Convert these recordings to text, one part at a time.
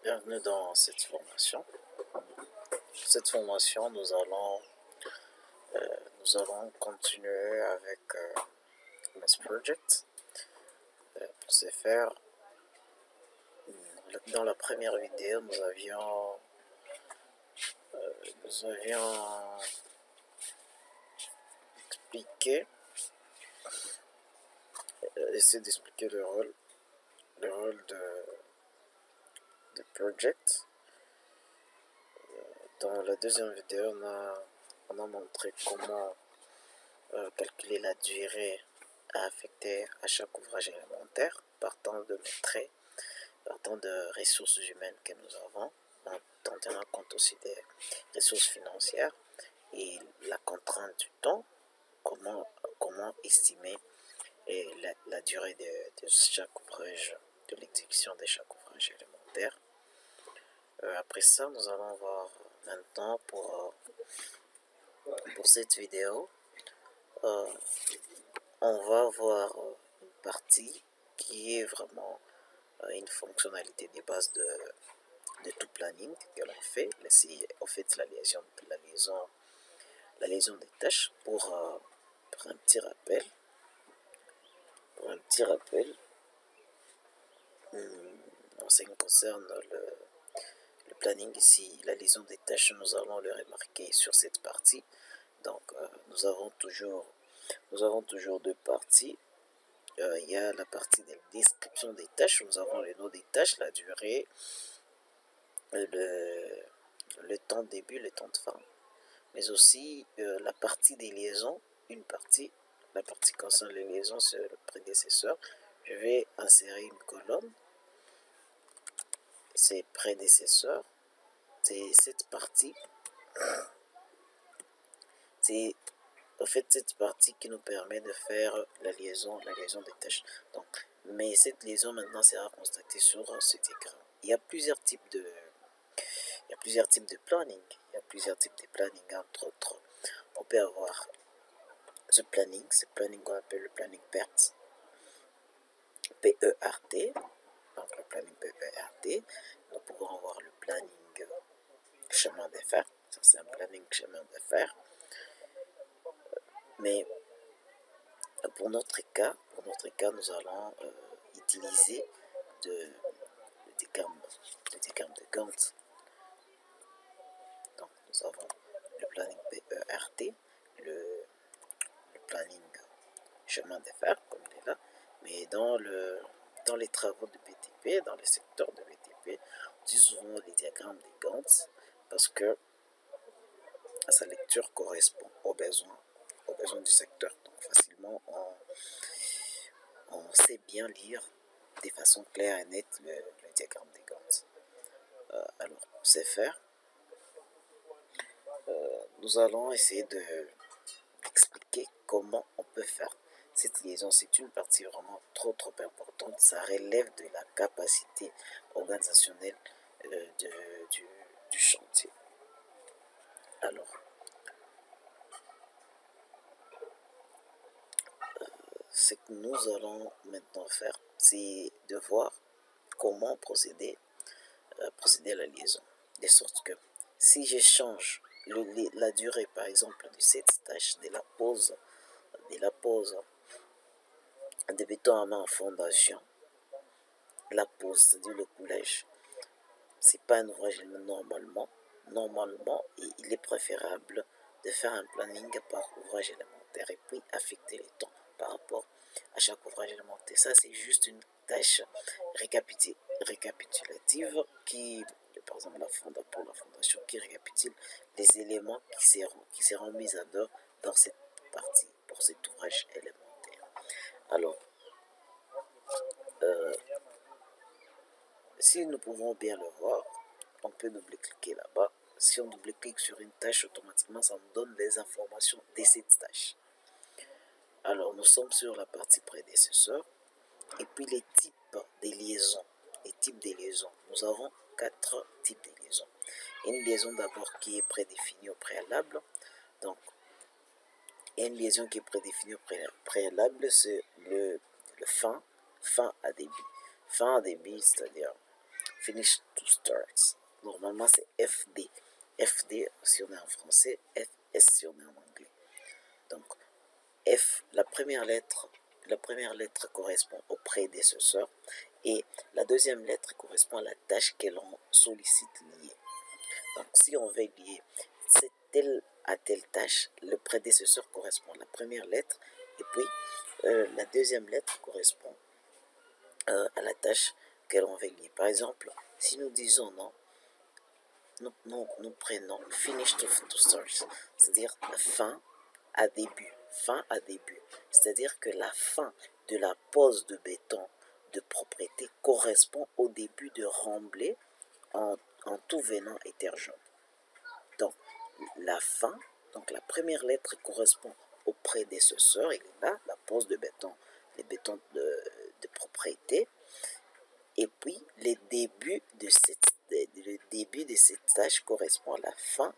Bienvenue dans cette formation. Cette formation, nous allons continuer avec Mass Project. Pour ce faire, dans la première vidéo, nous avions expliqué, essayé d'expliquer le rôle de Project. Dans la deuxième vidéo, on a montré comment calculer la durée à affecter à chaque ouvrage élémentaire, partant de nos traits, partant de ressources humaines que nous avons, en tenant compte aussi des ressources financières et la contrainte du temps, comment estimer la durée de chaque ouvrage, de l'exécution de chaque ouvrage élémentaire. Après ça, nous allons voir maintenant pour cette vidéo, on va voir une partie qui est vraiment une fonctionnalité de base de tout planning que l'on fait. C'est en fait la liaison des tâches. Pour un petit rappel, en ce qui concerne le planning ici, la liaison des tâches, nous allons le remarquer sur cette partie. Donc nous avons toujours deux parties. Il y a la partie de description des tâches, nous avons le nom des tâches, la durée, le temps de début, le temps de fin, mais aussi la partie des liaisons, la partie concernant les liaisons, c'est le prédécesseur. Je vais insérer une colonne, c'est prédécesseur, c'est cette partie, c'est en fait cette partie qui nous permet de faire la liaison des tâches. Donc, mais cette liaison maintenant sera constatée sur cet écran. Il y a plusieurs types de planning. Entre autres. On peut avoir ce planning qu'on appelle le planning PERT. P-E-R-T. Donc le planning PERT. Nous pouvons avoir le planning chemin de fer. Ça c'est un planning chemin de fer. Mais pour notre cas, nous allons utiliser le diagramme de Gantt. Donc nous avons le planning PERT, le planning chemin de fer comme il est là, mais dans les travaux de BTP, dans les secteurs de BTP, on utilise souvent les diagrammes de Gantt parce que sa lecture correspond aux besoins du secteur. Donc facilement, on sait bien lire de façon claire et nette le diagramme de Gantt. Alors, pour ce faire, nous allons essayer d'expliquer comment on peut faire cette liaison. C'est une partie vraiment trop importante. Ça relève de la capacité organisationnelle du chantier. Alors, ce que nous allons maintenant faire, c'est de voir comment procéder à la liaison. De sorte que si je change la durée, par exemple, de cette tâche, de la pause, débutant à main en fondation, la pause, c'est-à-dire le coulage, c'est pas un ouvrage normalement, il est préférable de faire un planning par ouvrage élémentaire et puis affecter les temps par rapport à chaque ouvrage élémentaire. Ça, c'est juste une tâche récapitulative qui, par exemple, pour la fondation, qui récapitule les éléments qui seront mis en œuvre dans cette partie, pour cet ouvrage élémentaire. Alors, si nous pouvons bien le voir, on peut double-cliquer là-bas. Si on double-clique sur une tâche, automatiquement, ça nous donne les informations de cette tâche. Alors, nous sommes sur la partie prédécesseur. Et puis, les types des liaisons. Nous avons 4 types de liaisons. Une liaison d'abord qui est prédéfinie au préalable. Donc, une liaison qui est prédéfinie au préalable, c'est le fin à débit. Fin à débit, c'est-à-dire finish to start. Normalement, c'est FD. FD si on est en français, FS si on est en anglais. Donc, F, la première lettre correspond au prédécesseur et la deuxième lettre correspond à la tâche que l'on sollicite lier. Donc, si on veut lier c'est telle à telle tâche, le prédécesseur correspond à la première lettre et puis la deuxième lettre correspond à la tâche que l'on veut lier. Par exemple, si nous disons non, nous prenons finish to start, c'est-à-dire fin à début. Fin à début, c'est-à-dire que la fin de la pose de béton de propriété correspond au début de remblai en tout venant hétérogène. Donc, la fin, donc la première lettre correspond au prédécesseur, il est là, la pose de béton, les bétons de propriété. Et puis, le début de cette tâche correspond à la fin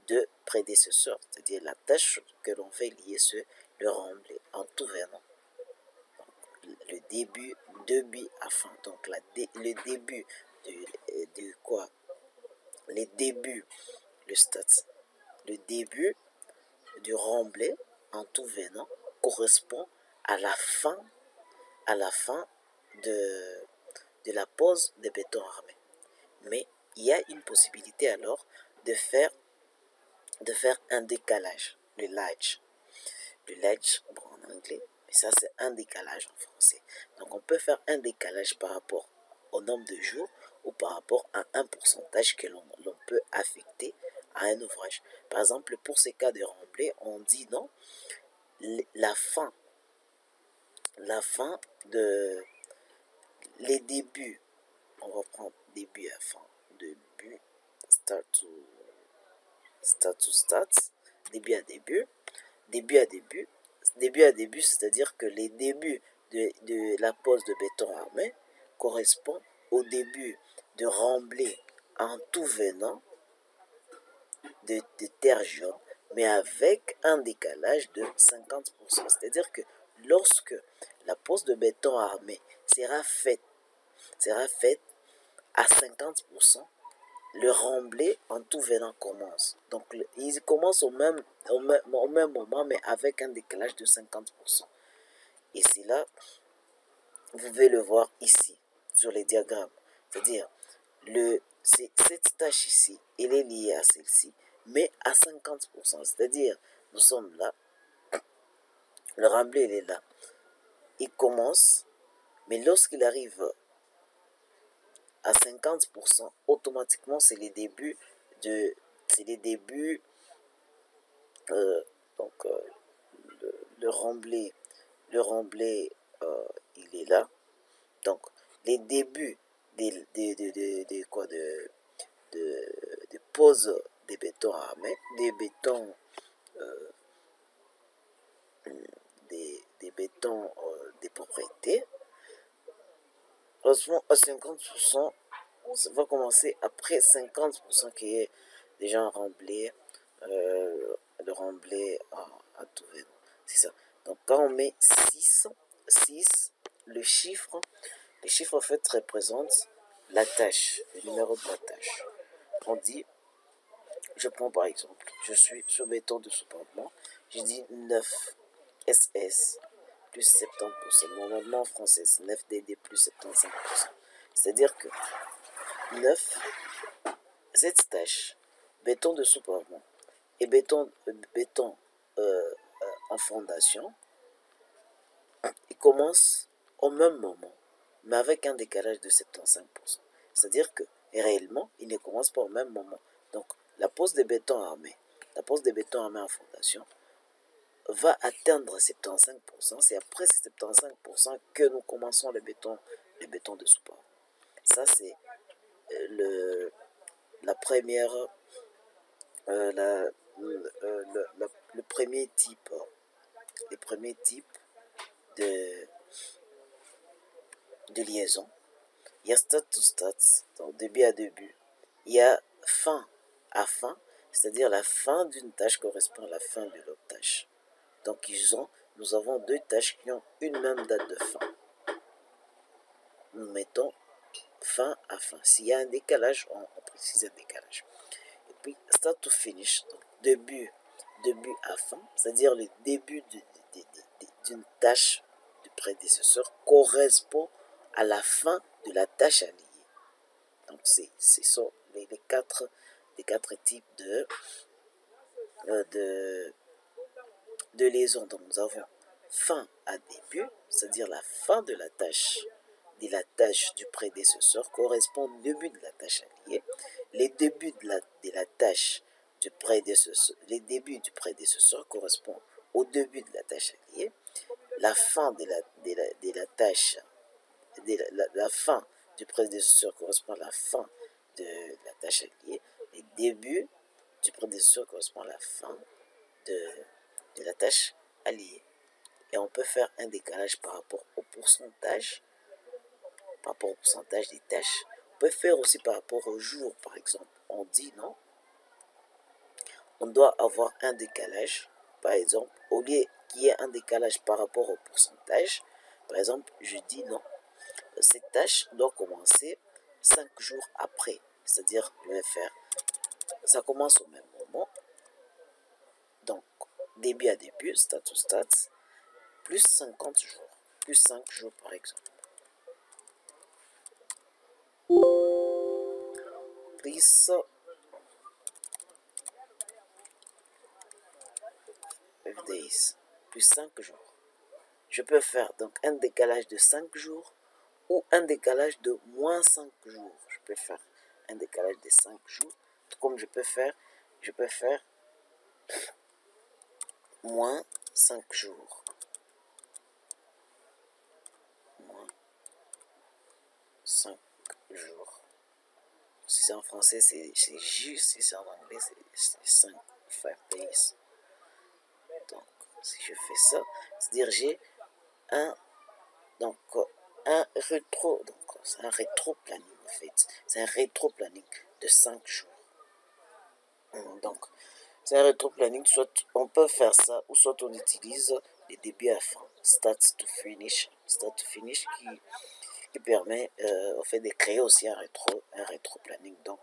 de prédécesseur, c'est-à-dire la tâche que l'on fait lier sur le remblai en tout venant. Donc, le début à fin. Donc, le début de quoi? Le début, le start. Le début du remblai en tout venant correspond à la fin de la pose de béton armé. Mais il y a une possibilité alors de faire un décalage, le ledge. Le ledge, bon, en anglais, mais ça c'est un décalage en français. Donc on peut faire un décalage par rapport au nombre de jours ou par rapport à un pourcentage que l'on peut affecter à un ouvrage. Par exemple, pour ces cas de remblai, on dit non, la fin de les débuts, on va prendre début à fin, début, start to start, début à début, c'est-à-dire que les débuts de la pose de béton armé correspond au début de remblai en tout venant de terre jaune, mais avec un décalage de 50%. C'est-à-dire que lorsque la pose de béton armé sera faite à 50%, le remblai en tout venant commence. Donc, il commence au même moment, mais avec un décalage de 50%. Et c'est là, vous pouvez le voir ici, sur les diagrammes. C'est-à-dire, cette tâche ici, elle est liée à celle-ci, mais à 50%. C'est-à-dire, nous sommes là, le remblai, il est là. Il commence, mais lorsqu'il arrive à 50%, automatiquement, c'est les débuts donc le remblai, il est là. Donc les débuts de pose des bétons armés, des bétons des propriétés, franchement à 50%, ça va commencer après 50% qui est déjà remblai, le remblai à tout venant. C'est ça. Donc quand on met 6, le chiffre en fait représente la tâche, le numéro de la tâche. On dit, je prends par exemple, je suis sur béton de soupapement, je dis 9 SS plus 70%. Normalement en français, c'est 9DD plus 75%. C'est-à-dire que 9, cette tâche, béton de soupapement et béton en fondation, ils commencent au même moment, mais avec un décalage de 75%. C'est-à-dire que réellement, ils ne commencent pas au même moment. Donc, la pose de béton armé en fondation va atteindre 75%. C'est après ces 75% que nous commençons le béton de support. Ça, c'est la première, le premier type, les premiers types de liaison. Il y a start to start, donc début à début. Il y a fin à fin, c'est-à-dire la fin d'une tâche correspond à la fin de l'autre tâche. Donc nous avons deux tâches qui ont une même date de fin. Nous mettons fin à fin. S'il y a un décalage, on précise un décalage. Et puis, start to finish, donc début à fin, c'est-à-dire le début d'une tâche du prédécesseur correspond à la fin de la tâche à lier. Donc, ce sont les quatre types de liaison. Donc, nous avons fin à début, c'est-à-dire la fin de la tâche du prédécesseur correspond au début de la tâche à lier. Les débuts de la tâche du prédécesseur, les débuts du prédécesseur correspondent au début de la tâche à lier. La fin de la tâche, la fin du prédécesseur correspond à la fin de la tâche à lier. Les débuts du prédécesseur correspond à la fin de la tâche à lier. Et on peut faire un décalage par rapport au pourcentage des tâches. On peut faire aussi par rapport au jour, par exemple. On dit non, on doit avoir un décalage, par exemple, au lieu qu'il y ait un décalage par rapport au pourcentage, par exemple, je dis non, cette tâche doit commencer 5 jours après, c'est-à-dire je vais faire, ça commence au même moment, donc début à début, stat to stat, plus 50 jours, plus 5 jours par exemple. Plus 5 days, plus 5 jours. Je peux faire donc un décalage de 5 jours ou un décalage de moins 5 jours. Je peux faire un décalage de 5 jours, comme je peux faire moins 5 jours. Moins 5 jours. Si c'est en français, c'est juste. Si c'est en anglais, c'est 5 days. Donc, si je fais ça, c'est-à-dire j'ai un rétro, donc c'est un rétro-planning en fait. C'est un rétro-planning de 5 jours. Donc, c'est un rétro-planning, soit on peut faire ça, ou soit on utilise les débuts à fin, start to finish qui permet en fait de créer aussi un rétro-planning. Donc,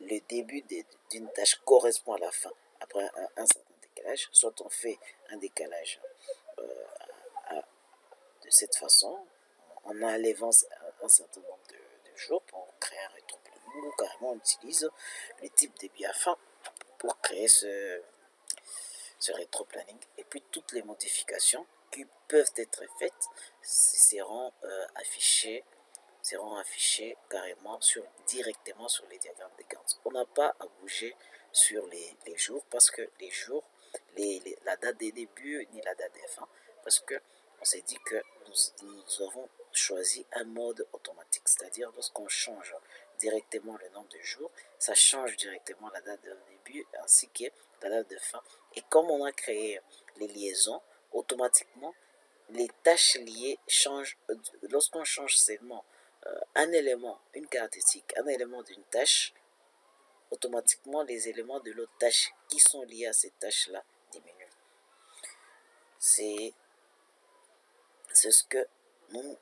le début d'une tâche correspond à la fin après un certain décalage, soit on fait un décalage de cette façon, en enlevant un certain nombre de jours pour créer un rétro-planning, ou carrément on utilise le type début à fin pour créer ce rétro-planning. Et puis toutes les modifications qui peuvent être faites seront affichées carrément directement sur les diagrammes de Gantt. On n'a pas à bouger sur les jours, parce que les jours, la date des débuts ni la date des fins, parce que on s'est dit que nous avons choisi un mode automatique, c'est-à-dire lorsqu'on change directement le nombre de jours, ça change directement la date de début ainsi que la date de fin. Et comme on a créé les liaisons, automatiquement les tâches liées changent. Lorsqu'on change seulement un élément, une caractéristique, un élément d'une tâche, automatiquement les éléments de l'autre tâche qui sont liés à cette tâche-là diminuent. C'est ce que nous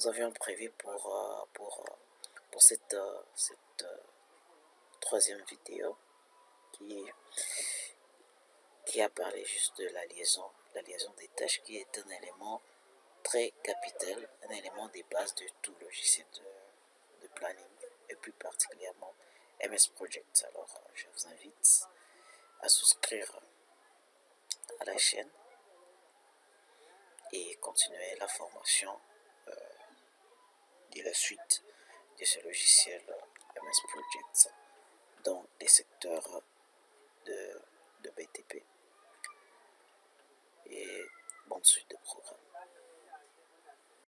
avions prévu pour cette troisième vidéo qui a parlé juste de la liaison des tâches, qui est un élément très capital, un élément des bases de tout logiciel de planning, et plus particulièrement MS Project. Alors, je vous invite à souscrire à la chaîne et continuer la formation de la suite de ce logiciel MS Project dans les secteurs de BTP. Et bonne suite de programme.